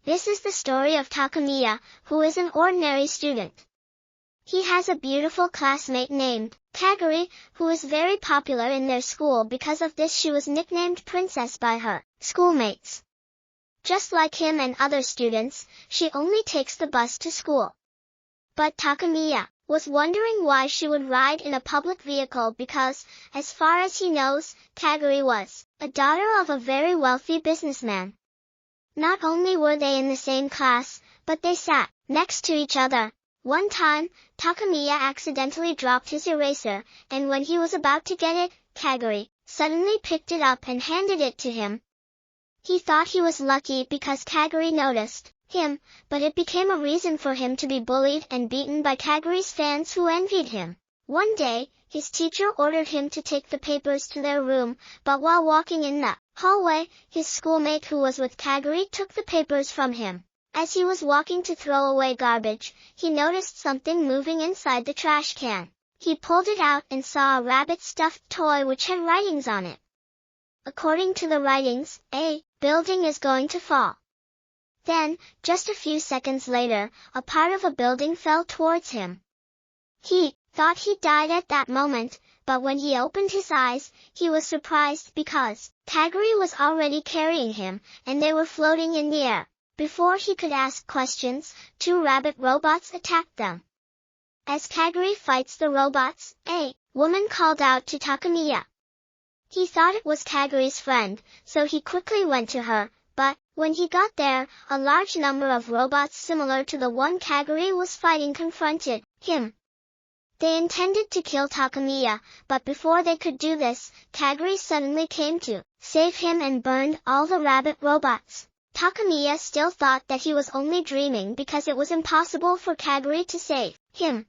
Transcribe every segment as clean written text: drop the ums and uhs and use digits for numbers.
This is the story of Takamiya, who is an ordinary student. He has a beautiful classmate named Kaguri, who is very popular in their school. Because of this she was nicknamed Princess by her schoolmates. Just like him and other students, she only takes the bus to school. But Takamiya was wondering why she would ride in a public vehicle because, as far as he knows, Kaguri was a daughter of a very wealthy businessman. Not only were they in the same class, but they sat next to each other. One time, Takamiya accidentally dropped his eraser, and when he was about to get it, Kaguri suddenly picked it up and handed it to him. He thought he was lucky because Kaguri noticed him, but it became a reason for him to be bullied and beaten by Kaguri's fans who envied him. One day, his teacher ordered him to take the papers to their room, but while walking in the hallway, his schoolmate who was with Kaguri took the papers from him. As he was walking to throw away garbage, he noticed something moving inside the trash can. He pulled it out and saw a rabbit stuffed toy which had writings on it. According to the writings, a building is going to fall. Then, just a few seconds later, a part of a building fell towards him. He thought he died at that moment, but when he opened his eyes, he was surprised because Kaguri was already carrying him, and they were floating in the air. Before he could ask questions, two rabbit robots attacked them. As Kaguri fights the robots, a woman called out to Takamiya. He thought it was Kaguri's friend, so he quickly went to her, but when he got there, a large number of robots similar to the one Kaguri was fighting confronted him. They intended to kill Takamiya, but before they could do this, Kaguri suddenly came to save him and burned all the rabbit robots. Takamiya still thought that he was only dreaming because it was impossible for Kaguri to save him.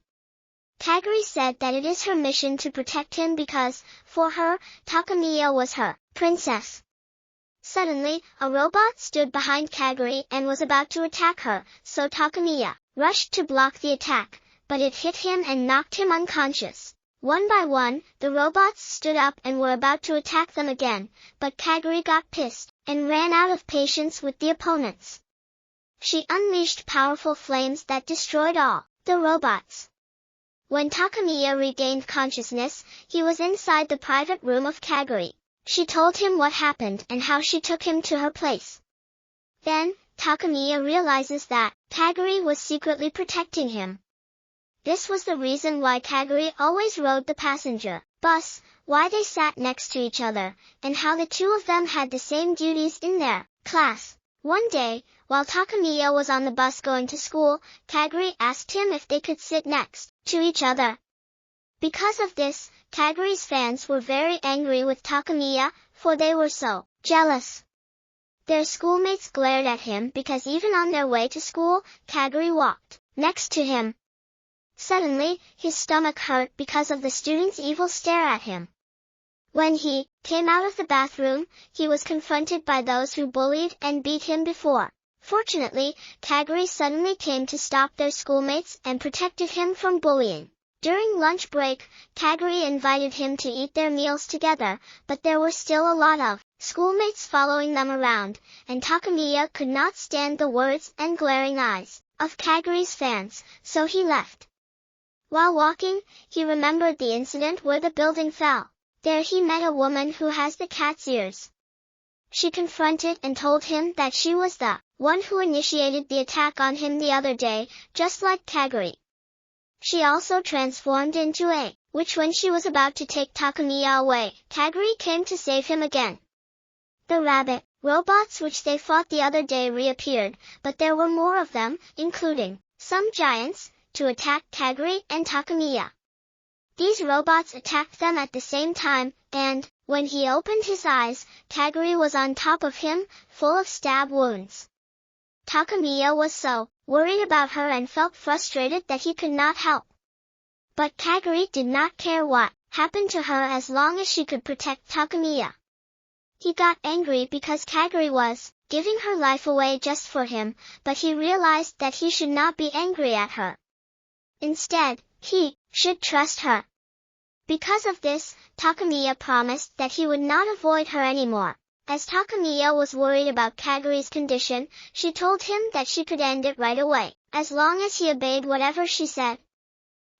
Kaguri said that it is her mission to protect him because, for her, Takamiya was her princess. Suddenly, a robot stood behind Kaguri and was about to attack her, so Takamiya rushed to block the attack, but it hit him and knocked him unconscious. One by one, the robots stood up and were about to attack them again, but Kaguri got pissed and ran out of patience with the opponents. She unleashed powerful flames that destroyed all the robots. When Takamiya regained consciousness, he was inside the private room of Kaguri. She told him what happened and how she took him to her place. Then, Takamiya realizes that Kaguri was secretly protecting him. This was the reason why Kaguri always rode the passenger bus, why they sat next to each other, and how the two of them had the same duties in their class. One day, while Takamiya was on the bus going to school, Kaguri asked him if they could sit next to each other. Because of this, Kaguri's fans were very angry with Takamiya, for they were so jealous. Their schoolmates glared at him because even on their way to school, Kaguri walked next to him. Suddenly, his stomach hurt because of the students' evil stare at him. When he came out of the bathroom, he was confronted by those who bullied and beat him before. Fortunately, Kaguri suddenly came to stop their schoolmates and protected him from bullying. During lunch break, Kaguri invited him to eat their meals together, but there were still a lot of schoolmates following them around, and Takamiya could not stand the words and glaring eyes of Kaguri's fans, so he left. While walking, he remembered the incident where the building fell. There he met a woman who has the cat's ears. She confronted and told him that she was the one who initiated the attack on him the other day, just like Kaguri. She also transformed into a witch when she was about to take Takamiya away. Kaguri came to save him again. The rabbit robots which they fought the other day reappeared, but there were more of them, including some giants, to attack Kaguri and Takamiya. These robots attacked them at the same time, and, when he opened his eyes, Kaguri was on top of him, full of stab wounds. Takamiya was so worried about her and felt frustrated that he could not help. But Kaguri did not care what happened to her as long as she could protect Takamiya. He got angry because Kaguri was giving her life away just for him, but he realized that he should not be angry at her. Instead, he should trust her. Because of this, Takamiya promised that he would not avoid her anymore. As Takamiya was worried about Kaguri's condition, she told him that she could end it right away, as long as he obeyed whatever she said.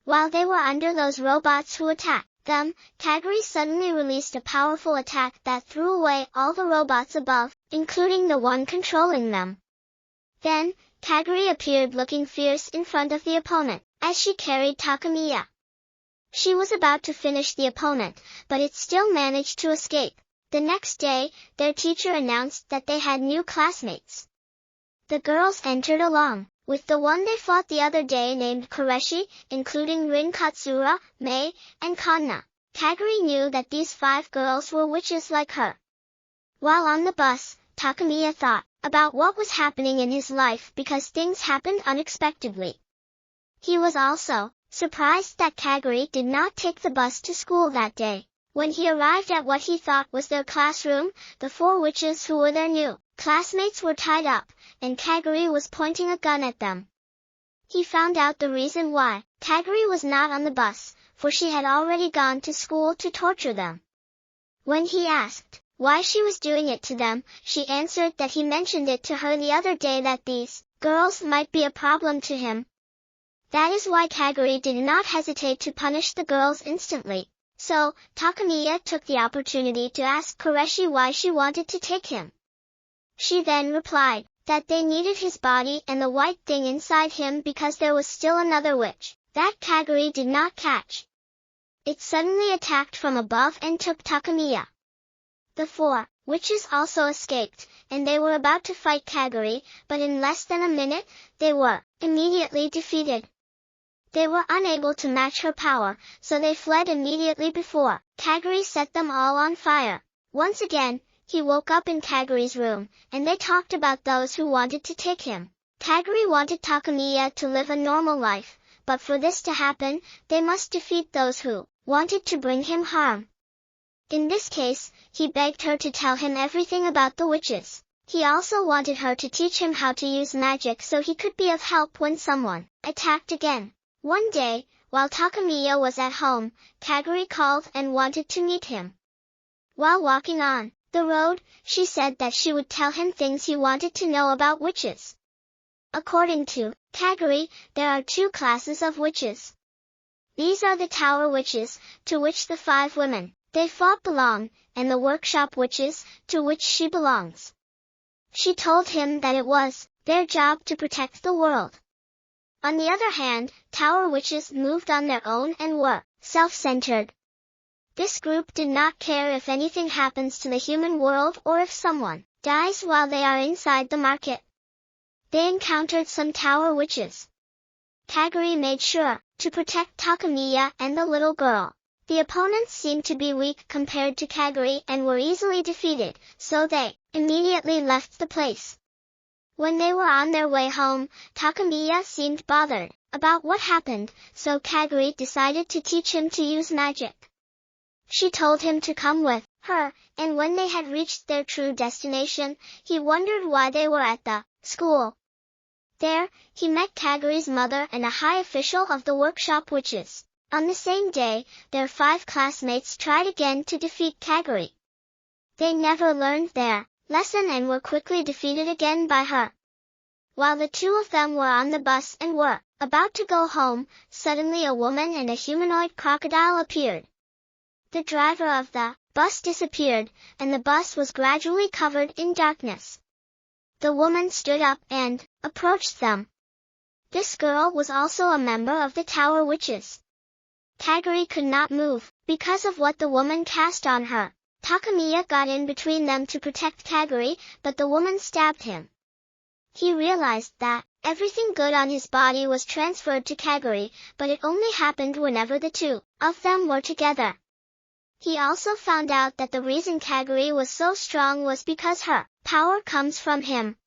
While they were under those robots who attacked them, Kaguri suddenly released a powerful attack that threw away all the robots above, including the one controlling them. Then, Kaguri appeared looking fierce in front of the opponent, as she carried Takamiya. She was about to finish the opponent, but it still managed to escape. The next day, their teacher announced that they had new classmates. The girls entered along with the one they fought the other day named Koreshi, including Rin Katsura, Mei, and Kanna. Kaguri knew that these 5 girls were witches like her. While on the bus, Takamiya thought about what was happening in his life because things happened unexpectedly. He was also surprised that Kaguri did not take the bus to school that day. When he arrived at what he thought was their classroom, the 4 witches who were their new classmates were tied up, and Kaguri was pointing a gun at them. He found out the reason why Kaguri was not on the bus, for she had already gone to school to torture them. When he asked why she was doing it to them, she answered that he mentioned it to her the other day that these girls might be a problem to him. That is why Kaguri did not hesitate to punish the girls instantly. So, Takamiya took the opportunity to ask Koreshi why she wanted to take him. She then replied that they needed his body and the white thing inside him because there was still another witch that Kaguri did not catch. It suddenly attacked from above and took Takamiya. The 4 witches also escaped, and they were about to fight Kaguri, but in less than a minute, they were immediately defeated. They were unable to match her power, so they fled immediately before Kaguri set them all on fire. Once again, he woke up in Kaguri's room, and they talked about those who wanted to take him. Kaguri wanted Takamiya to live a normal life, but for this to happen, they must defeat those who wanted to bring him harm. In this case, he begged her to tell him everything about the witches. He also wanted her to teach him how to use magic so he could be of help when someone attacked again. One day, while Takamiya was at home, Kaguri called and wanted to meet him. While walking on the road, she said that she would tell him things he wanted to know about witches. According to Kaguri, there are 2 classes of witches. These are the tower witches, to which the 5 women they fought belong, and the workshop witches, to which she belongs. She told him that it was their job to protect the world. On the other hand, tower witches moved on their own and were self-centered. This group did not care if anything happens to the human world or if someone dies while they are inside the market. They encountered some tower witches. Kaguri made sure to protect Takamiya and the little girl. The opponents seemed to be weak compared to Kaguri and were easily defeated, so they immediately left the place. When they were on their way home, Takamiya seemed bothered about what happened, so Kaguri decided to teach him to use magic. She told him to come with her, and when they had reached their true destination, he wondered why they were at the school. There, he met Kaguri's mother and a high official of the workshop witches. On the same day, their 5 classmates tried again to defeat Kaguri. They never learned their lesson and were quickly defeated again by her. While the 2 of them were on the bus and were about to go home, suddenly a woman and a humanoid crocodile appeared. The driver of the bus disappeared, and the bus was gradually covered in darkness. The woman stood up and approached them. This girl was also a member of the tower witches. Kaguri could not move because of what the woman cast on her. Takamiya got in between them to protect Kaguri, but the woman stabbed him. He realized that everything good on his body was transferred to Kaguri, but it only happened whenever the 2 of them were together. He also found out that the reason Kaguri was so strong was because her power comes from him.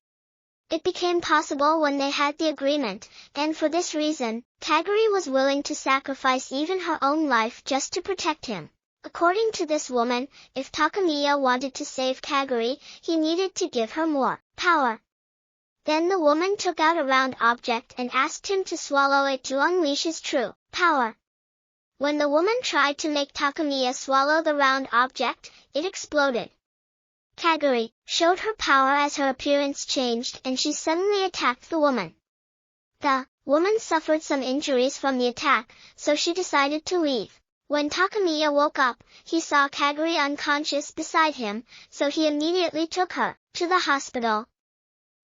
It became possible when they had the agreement, and for this reason, Kaguri was willing to sacrifice even her own life just to protect him. According to this woman, if Takamiya wanted to save Kaguri, he needed to give her more power. Then the woman took out a round object and asked him to swallow it to unleash his true power. When the woman tried to make Takamiya swallow the round object, it exploded. Kaguri showed her power as her appearance changed and she suddenly attacked the woman. The woman suffered some injuries from the attack, so she decided to leave. When Takamiya woke up, he saw Kaguri unconscious beside him, so he immediately took her to the hospital.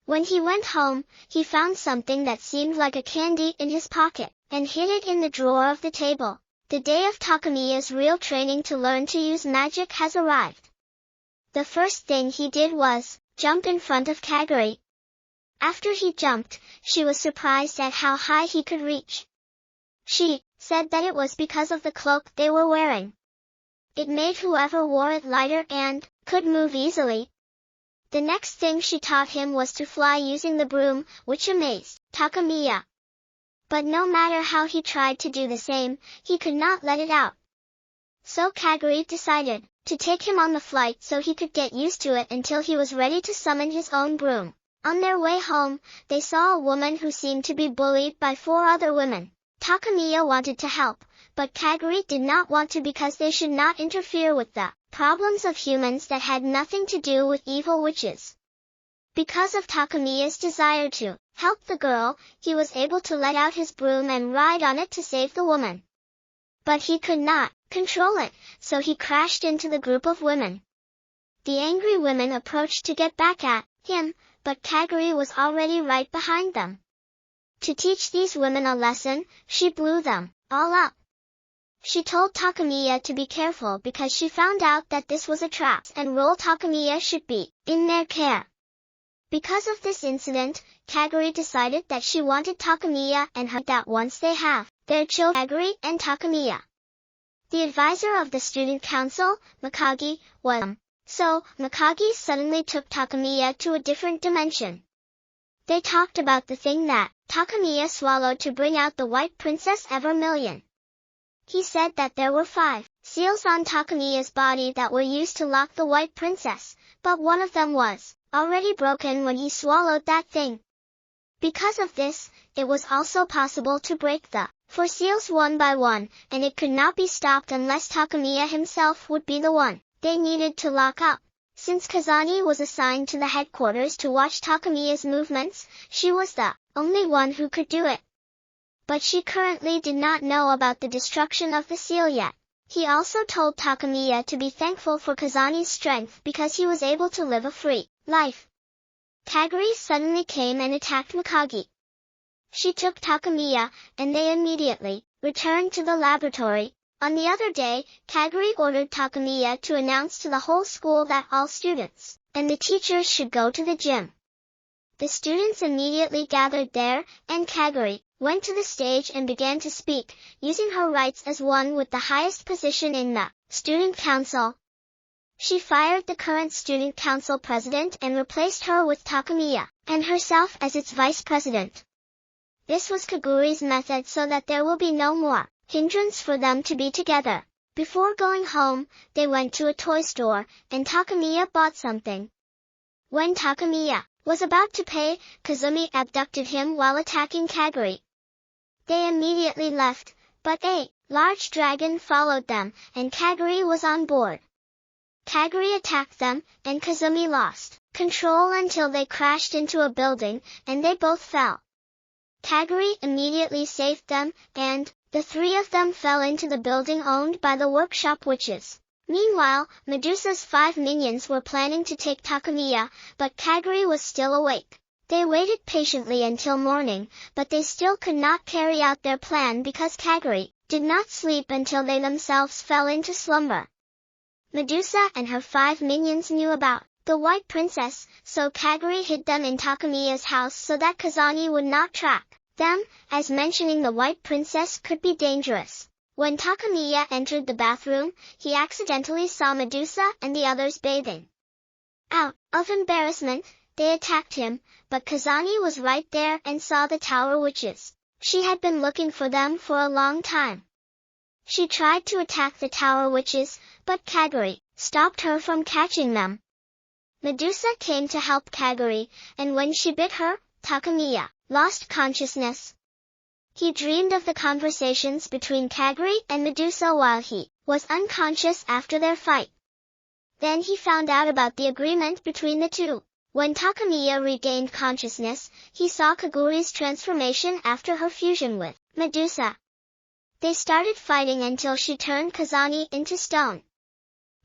When he went home, he found something that seemed like a candy in his pocket, and hid it in the drawer of the table. The day of Takamiya's real training to learn to use magic has arrived. The first thing he did was jump in front of Kaguri. After he jumped, she was surprised at how high he could reach. She said that it was because of the cloak they were wearing. It made whoever wore it lighter and could move easily. The next thing she taught him was to fly using the broom, which amazed Takamiya. But no matter how he tried to do the same, he could not let it out. So Kaguri decided to take him on the flight so he could get used to it until he was ready to summon his own broom. On their way home, they saw a woman who seemed to be bullied by 4 other women. Takamiya wanted to help, but Kaguri did not want to because they should not interfere with the problems of humans that had nothing to do with evil witches. Because of Takamiya's desire to help the girl, he was able to let out his broom and ride on it to save the woman. But he could not control it, so he crashed into the group of women. The angry women approached to get back at him, but Kaguri was already right behind them. To teach these women a lesson, she blew them all up. She told Takamiya to be careful because she found out that this was a trap and role Takamiya should be in their care. Because of this incident, Kaguri decided that she wanted Takamiya and her that once they have their children, Kaguri and Takamiya. The advisor of the student council, Mikagi, was so Mikagi suddenly took Takamiya to a different dimension. They talked about the thing that Takamiya swallowed to bring out the White Princess Evermillion. He said that there were 5 seals on Takamiya's body that were used to lock the White Princess, but one of them was already broken when he swallowed that thing. Because of this, it was also possible to break the 4 seals one by one, and it could not be stopped unless Takamiya himself would be the one they needed to lock up. Since Kazani was assigned to the headquarters to watch Takamiya's movements, she was the only one who could do it. But she currently did not know about the destruction of the seal yet. He also told Takamiya to be thankful for Kazani's strength because he was able to live a free life. Kaguri suddenly came and attacked Mikagi. She took Takamiya, and they immediately returned to the laboratory. On the other day, Kaguri ordered Takamiya to announce to the whole school that all students and the teachers should go to the gym. The students immediately gathered there, and Kaguri went to the stage and began to speak, using her rights as one with the highest position in the student council. She fired the current student council president and replaced her with Takamiya, and herself as its vice president. This was Kaguri's method so that there will be no more hindrance for them to be together. Before going home, they went to a toy store, and Takamiya bought something. When Takamiya was about to pay, Kazumi abducted him while attacking Kaguri. They immediately left, but a large dragon followed them, and Kaguri was on board. Kaguri attacked them, and Kazumi lost control until they crashed into a building, and they both fell. Kaguri immediately saved them, and the 3 of them fell into the building owned by the workshop witches. Meanwhile, Medusa's 5 minions were planning to take Takamiya, but Kaguri was still awake. They waited patiently until morning, but they still could not carry out their plan because Kaguri did not sleep until they themselves fell into slumber. Medusa and her 5 minions knew about the White Princess, so Kaguri hid them in Takamiya's house so that Kazani would not track them, as mentioning the White Princess could be dangerous. When Takamiya entered the bathroom, he accidentally saw Medusa and the others bathing. Out of embarrassment, they attacked him, but Kazani was right there and saw the tower witches. She had been looking for them for a long time. She tried to attack the tower witches, but Kaguri stopped her from catching them. Medusa came to help Kaguri, and when she bit her, Takamiya lost consciousness. He dreamed of the conversations between Kaguri and Medusa while he was unconscious after their fight. Then he found out about the agreement between the two. When Takamiya regained consciousness, he saw Kaguri's transformation after her fusion with Medusa. They started fighting until she turned Kazani into stone.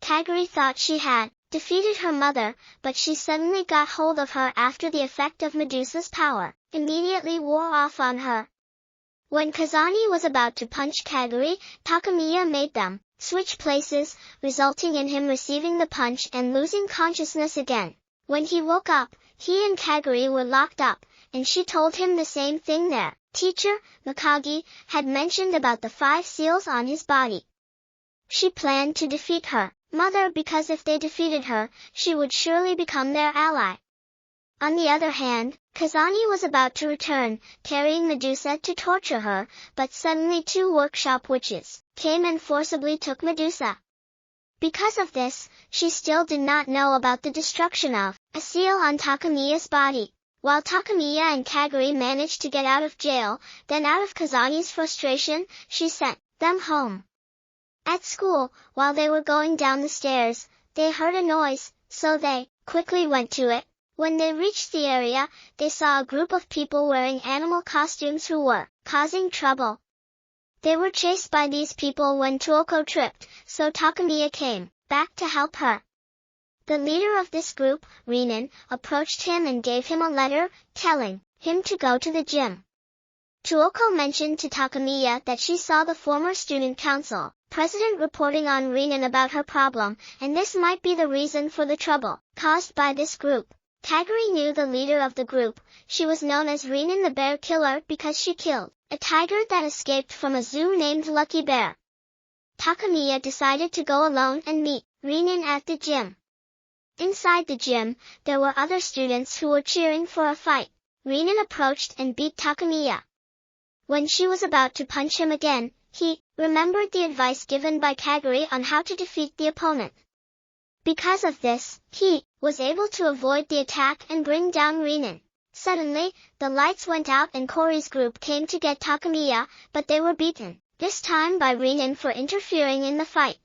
Kaguri thought she had defeated her mother, but she suddenly got hold of her after the effect of Medusa's power immediately wore off on her. When Kazani was about to punch Kaguri, Takamiya made them switch places, resulting in him receiving the punch and losing consciousness again. When he woke up, he and Kaguri were locked up, and she told him the same thing their teacher, Mikagi, had mentioned about the 5 seals on his body. She planned to defeat her mother because if they defeated her, she would surely become their ally. On the other hand, Kazani was about to return, carrying Medusa to torture her, but suddenly 2 workshop witches came and forcibly took Medusa. Because of this, she still did not know about the destruction of a seal on Takamiya's body. While Takamiya and Kaguri managed to get out of jail, then out of Kazani's frustration, she sent them home. At school, while they were going down the stairs, they heard a noise, so they quickly went to it. When they reached the area, they saw a group of people wearing animal costumes who were causing trouble. They were chased by these people when Tuoko tripped, so Takamiya came back to help her. The leader of this group, Rinin, approached him and gave him a letter, telling him to go to the gym. Tuoko mentioned to Takamiya that she saw the former student council president reporting on Rinin about her problem, and this might be the reason for the trouble caused by this group. Kaguri knew the leader of the group. She was known as Rinin the Bear Killer because she killed a tiger that escaped from a zoo named Lucky Bear. Takamiya decided to go alone and meet Rinin at the gym. Inside the gym, there were other students who were cheering for a fight. Rinin approached and beat Takamiya. When she was about to punch him again, he remembered the advice given by Kaguri on how to defeat the opponent. Because of this, he was able to avoid the attack and bring down Rinin. Suddenly, the lights went out and Kori's group came to get Takamiya, but they were beaten, this time by Rinin for interfering in the fight.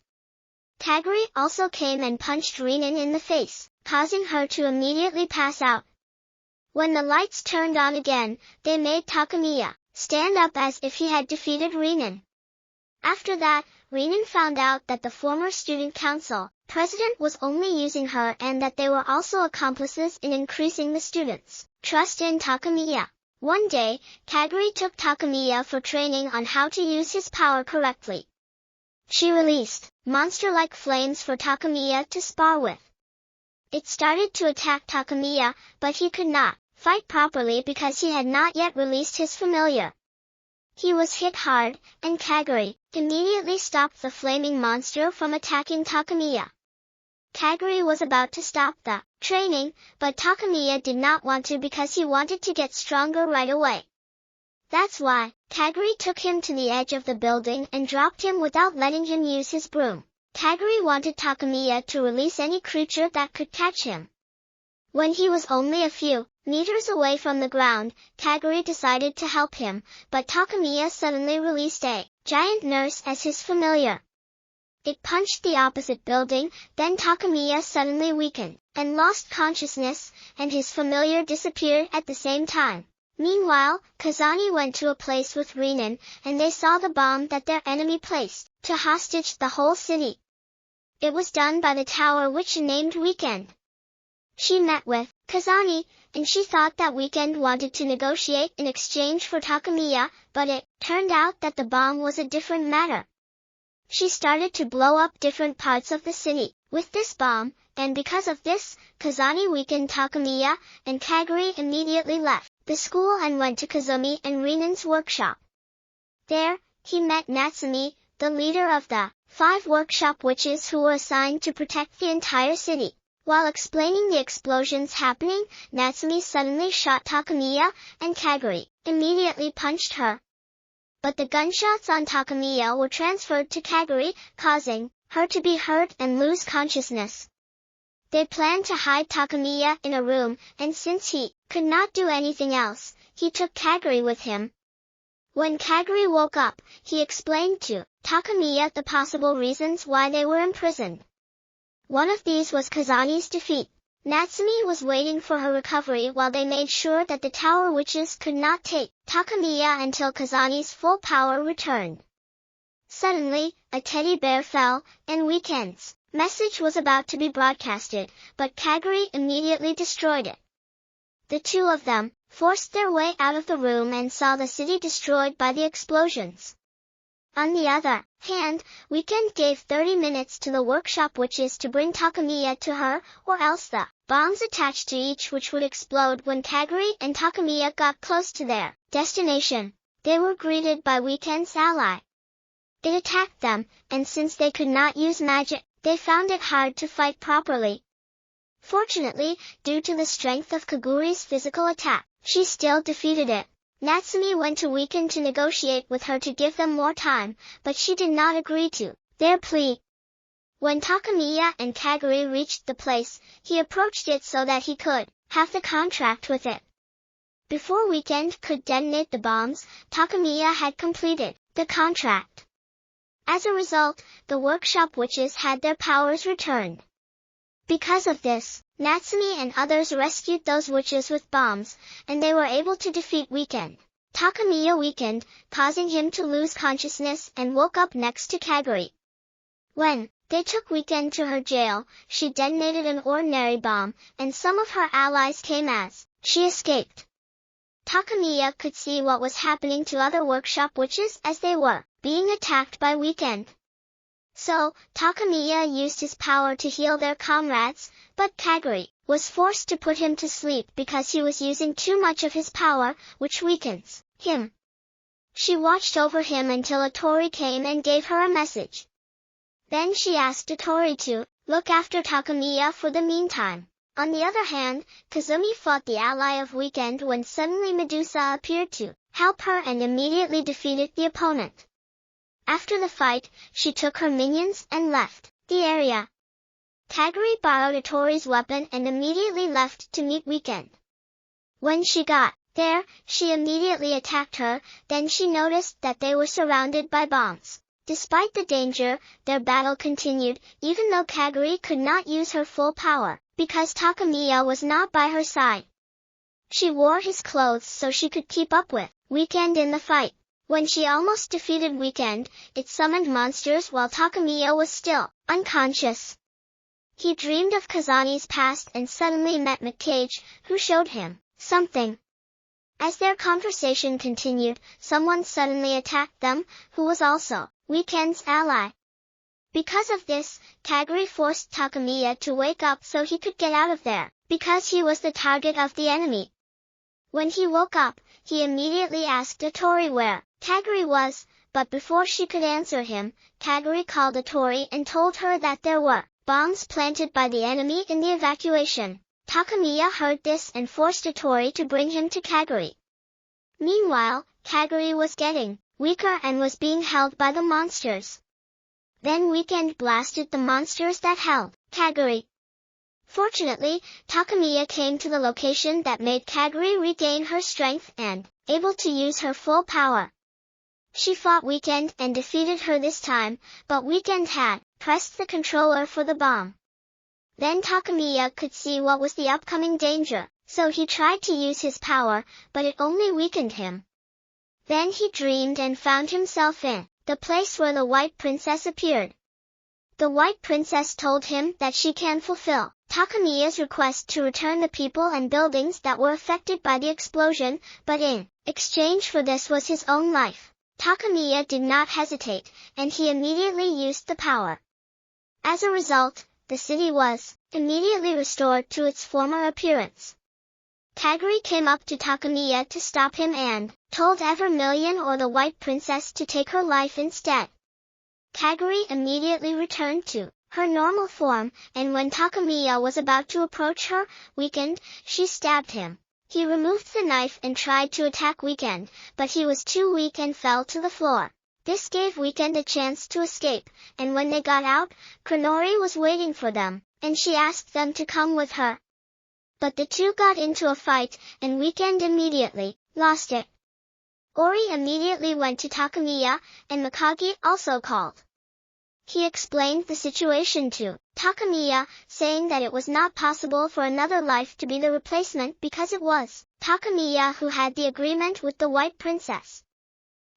Kaguri also came and punched Rinin in the face, causing her to immediately pass out. When the lights turned on again, they made Takamiya stand up as if he had defeated Rinin. After that, Rinin found out that the former student council president was only using her and that they were also accomplices in increasing the students' trust in Takamiya. One day, Kaguri took Takamiya for training on how to use his power correctly. She released monster-like flames for Takamiya to spar with. It started to attack Takamiya, but he could not fight properly because he had not yet released his familiar. He was hit hard, and Kaguri immediately stopped the flaming monster from attacking Takamiya. Kaguri was about to stop the training, but Takamiya did not want to because he wanted to get stronger right away. That's why Kaguri took him to the edge of the building and dropped him without letting him use his broom. Kaguri wanted Takamiya to release any creature that could catch him. When he was only a few meters away from the ground, Kaguri decided to help him, but Takamiya suddenly released a giant nurse as his familiar. It punched the opposite building, then Takamiya suddenly weakened and lost consciousness, and his familiar disappeared at the same time. Meanwhile, Kazani went to a place with Rinin, and they saw the bomb that their enemy placed to hostage the whole city. It was done by the tower witch named Weekend. She met with Kazani, and she thought that Weekend wanted to negotiate in exchange for Takamiya, but it turned out that the bomb was a different matter. She started to blow up different parts of the city with this bomb, and because of this, Kazani weakened Takamiya, and Kaguri immediately left the school and went to Kazumi and Rinin's workshop. There, he met Natsumi, the leader of the 5 workshop witches who were assigned to protect the entire city. While explaining the explosions happening, Natsumi suddenly shot Takamiya, and Kaguri immediately punched her. But the gunshots on Takamiya were transferred to Kaguri, causing her to be hurt and lose consciousness. They planned to hide Takamiya in a room, and since he could not do anything else, he took Kaguri with him. When Kaguri woke up, he explained to Takamiya the possible reasons why they were imprisoned. One of these was Kazani's defeat. Natsumi was waiting for her recovery while they made sure that the tower witches could not take Takamiya until Kazani's full power returned. Suddenly, a teddy bear fell, and Weekend's message was about to be broadcasted, but Kaguri immediately destroyed it. The two of them forced their way out of the room and saw the city destroyed by the explosions. On the other hand, Weekend gave 30 minutes to the workshop witches to bring Takamiya to her, or else the bombs attached to each witch would explode when Kaguri and Takamiya got close to their destination. They were greeted by Weekend's ally. It attacked them, and since they could not use magic, they found it hard to fight properly. Fortunately, due to the strength of Kaguri's physical attack, she still defeated it. Natsumi went to Weekend to negotiate with her to give them more time, but she did not agree to their plea. When Takamiya and Kaguri reached the place, he approached it so that he could have the contract with it. Before Weekend could detonate the bombs, Takamiya had completed the contract. As a result, the workshop witches had their powers returned. Because of this, Natsumi and others rescued those witches with bombs, and they were able to defeat Weekend. Takamiya weakened, causing him to lose consciousness and woke up next to Kaguri. When they took Weekend to her jail, she detonated an ordinary bomb, and some of her allies came as she escaped. Takamiya could see what was happening to other workshop witches as they were being attacked by Weekend. So, Takamiya used his power to heal their comrades, but Kaguri was forced to put him to sleep because he was using too much of his power, which weakens him. She watched over him until Otori came and gave her a message. Then she asked Otori to look after Takamiya for the meantime. On the other hand, Kazumi fought the ally of Weekend when suddenly Medusa appeared to help her and immediately defeated the opponent. After the fight, she took her minions and left the area. Kaguri borrowed Otori's weapon and immediately left to meet Weekend. When she got there, she immediately attacked her, then she noticed that they were surrounded by bombs. Despite the danger, their battle continued, even though Kaguri could not use her full power, because Takamiya was not by her side. She wore his clothes so she could keep up with Weekend in the fight. When she almost defeated Weekend, it summoned monsters while Takamiya was still unconscious. He dreamed of Kazani's past and suddenly met McCage, who showed him something. As their conversation continued, someone suddenly attacked them, who was also Weekend's ally. Because of this, Kaguri forced Takamiya to wake up so he could get out of there, because he was the target of the enemy. When he woke up, he immediately asked Otori where Kaguri was, but before she could answer him, Kaguri called Otori and told her that there were bombs planted by the enemy in the evacuation. Takamiya heard this and forced Otori to bring him to Kaguri. Meanwhile, Kaguri was getting weaker and was being held by the monsters. Then Weekend blasted the monsters that held Kaguri. Fortunately, Takamiya came to the location that made Kaguri regain her strength and able to use her full power. She fought Weekend and defeated her this time, but Weekend had pressed the controller for the bomb. Then Takamiya could see what was the upcoming danger, so he tried to use his power, but it only weakened him. Then he dreamed and found himself in the place where the White Princess appeared. The White Princess told him that she can fulfill Takamiya's request to return the people and buildings that were affected by the explosion, but in exchange for this was his own life. Takamiya did not hesitate, and he immediately used the power. As a result, the city was immediately restored to its former appearance. Kaguri came up to Takamiya to stop him and told Evermillion or the White Princess to take her life instead. Kaguri immediately returned to her normal form, and when Takamiya was about to approach her, Weekend, she stabbed him. He removed the knife and tried to attack Weekend, but he was too weak and fell to the floor. This gave Weekend a chance to escape, and when they got out, Kronori was waiting for them, and she asked them to come with her. But the two got into a fight, and Weekend immediately lost it. Ori immediately went to Takamiya, and Mikagi also called. He explained the situation to Takamiya, saying that it was not possible for another life to be the replacement because it was Takamiya who had the agreement with the White Princess.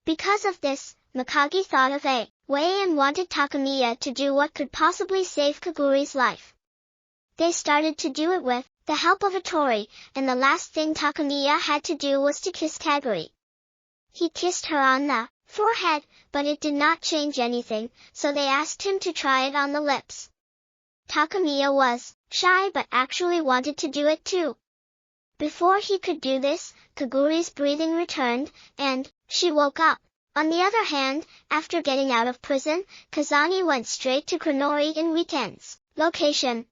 Because of this, Mikage thought of a way and wanted Takamiya to do what could possibly save Kaguri's life. They started to do it with the help of a Tori, and the last thing Takamiya had to do was to kiss Kaguri. He kissed her on the forehead, but it did not change anything, so they asked him to try it on the lips. Takamiya was shy but actually wanted to do it too. Before he could do this, Kaguri's breathing returned, and she woke up. On the other hand, after getting out of prison, Kazani went straight to Kronori in Weekend's location.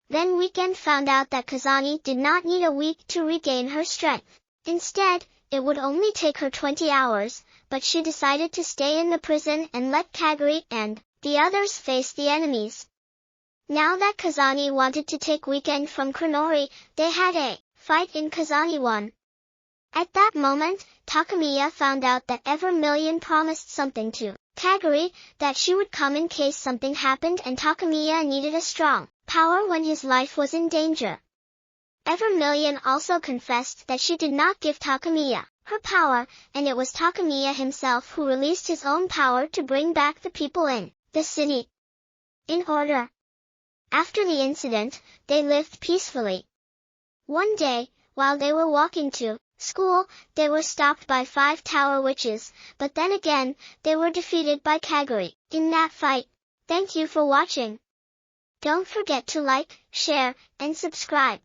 Then Weekend found out that Kazani did not need a week to regain her strength. Instead, it would only take her 20 hours, but she decided to stay in the prison and let Kaguri and the others face the enemies. Now that Kazani wanted to take Weekend from Kronori, they had a fight in Kazani-1. At that moment, Takamiya found out that Evermillion promised something to Kaguri, that she would come in case something happened, and Takamiya needed a strong power when his life was in danger. Evermillion also confessed that she did not give Takamiya her power, and it was Takamiya himself who released his own power to bring back the people in the city in order. After the incident, they lived peacefully. One day, while they were walking to school, they were stopped by 5 tower witches, but then again, they were defeated by Kaguri in that fight. Thank you for watching. Don't forget to like, share, and subscribe.